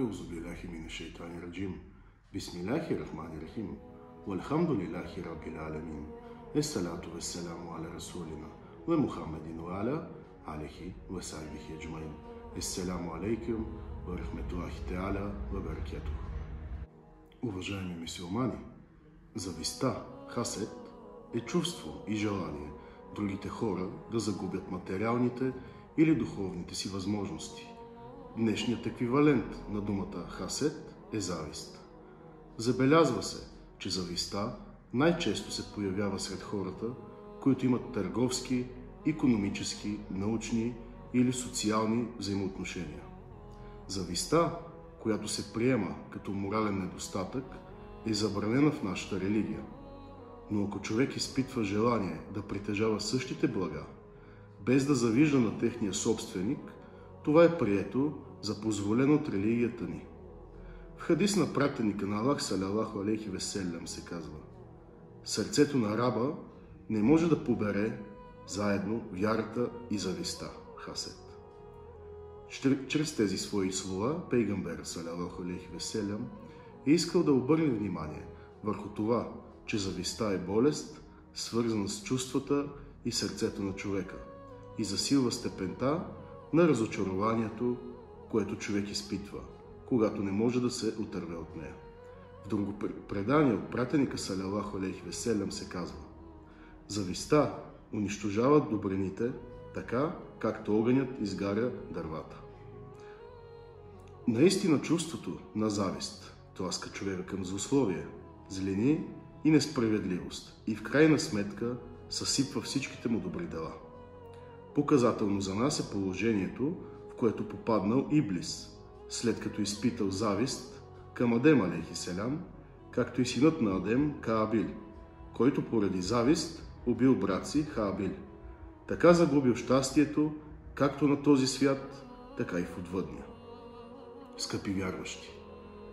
أعوذ بالله من الشيطان الرجيم بسم الله الرحمن الرحيم والحمد لله رب العالمين الصلاة والسلام على رسولنا ومحمد وعلى آله وصحبه أجمعين. السلام عليكم ورحمة الله تعالى وبركاته. Уважаеми мюсюлмани, завистта, хасед, е чувство и желание другите хора да загубят материалните или духовните си възможности. Днешният еквивалент на думата хасед е завист. Забелязва се, че завистта най-често се появява сред хората, които имат търговски, икономически, научни или социални взаимоотношения. Завистта, която се приема като морален недостатък, е забранена в нашата религия. Но ако човек изпитва желание да притежава същите блага, без да завижда на техния собственик, това е прието за позволено от религията ни. В хадис на пратеника на Аллах салалаху алейхи веселям се казва: сърцето на раба не може да побере заедно вярата и завистта, хасед. Чрез тези свои слова пейгамбер салалаху алейхи веселям е искал да обърне внимание върху това, че завистта е болест, свързана с чувствата и сърцето на човека и засилва степента на разочарованието, което човек изпитва, когато не може да се отърве от нея. В друго предание от пратеника салалаху алейхи веселям се казва: завистта унищожава добрините, така както огънят изгаря дървата. Наистина чувството на завист тласка човека към злословие, злини и несправедливост и в крайна сметка съсипва всичките му добри дела. Показателно за нас е положението, в което попаднал Иблис, след като изпитал завист към Адем алейхи селям, както и синът на Адем Каабил, който поради завист убил брат си Хаабил. Така загубил щастието както на този свят, така и в отвъдния. Скъпи вярващи,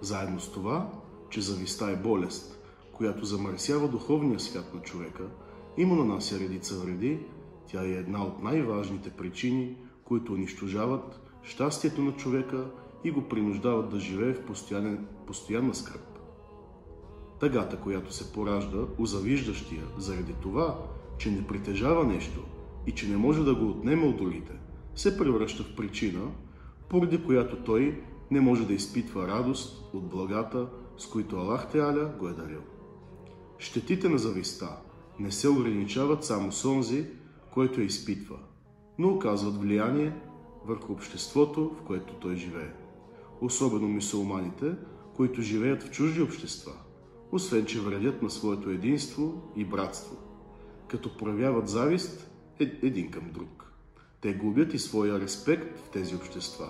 заедно с това, че завистта е болест, която замърсява духовния свят на човека и му нанася редица вреди, тя е една от най-важните причини, които унищожават щастието на човека и го принуждават да живее в постоянна скръб. Тъгата, която се поражда у завиждащия заради това, че не притежава нещо и че не може да го отнеме от другите, се превръща в причина, поради която той не може да изпитва радост от благата, с които Аллах Теаля го е дарил. Щетите на завистта не се ограничават само с онзи, който я изпитва, но оказват влияние върху обществото, в което той живее. Особено мюсюлманите, които живеят в чужди общества, освен че вредят на своето единство и братство, като проявяват завист един към друг. Те губят и своя респект в тези общества,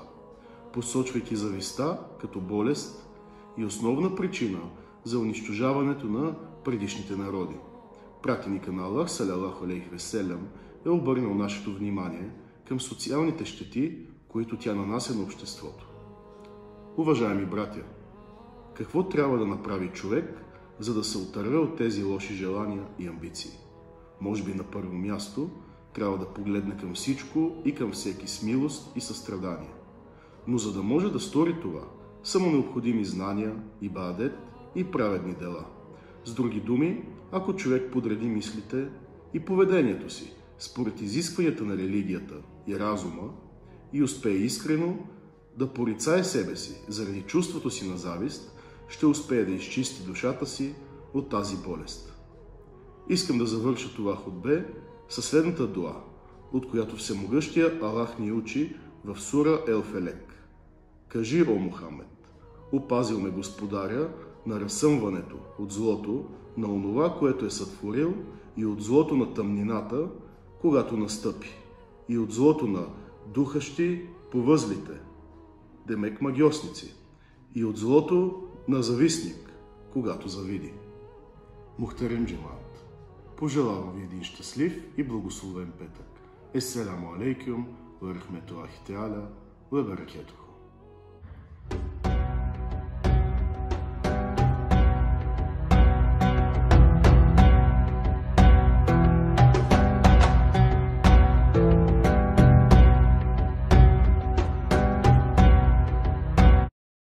посочвайки завистта като болест и основна причина за унищожаването на предишните народи. Пратеника на Аллах салалаху алейхи веселям е обърнал нашето внимание към социалните щети, които тя нанася на обществото. Уважаеми братя, какво трябва да направи човек, за да се отърве от тези лоши желания и амбиции? Може би на първо място трябва да погледне към всичко и към всеки с милост и състрадание. Но за да може да стори това, са му необходими знания, ибадет и праведни дела. С други думи, ако човек подреди мислите и поведението си според изискванията на религията и разума и успее искрено да порицае себе си заради чувството си на завист, ще успее да изчисти душата си от тази болест. Искам да завърша това хутбе със следната дуа, от която всемогъщия Аллах ни учи в сура Ел-Фелек. Кажи, о Мухамед, опазил ме Господаря на разсъмването от злото на онова, което е сътворил, и от злото на тъмнината, когато настъпи, и от злото на духащи по възлите, демек магьосници, и от злото на завистник, когато завиди. Мухтарем джемаат, пожелавам ви един щастлив и благословен петък. Ессаламу алейкум ва рахметуллахи теаля ва баракатух.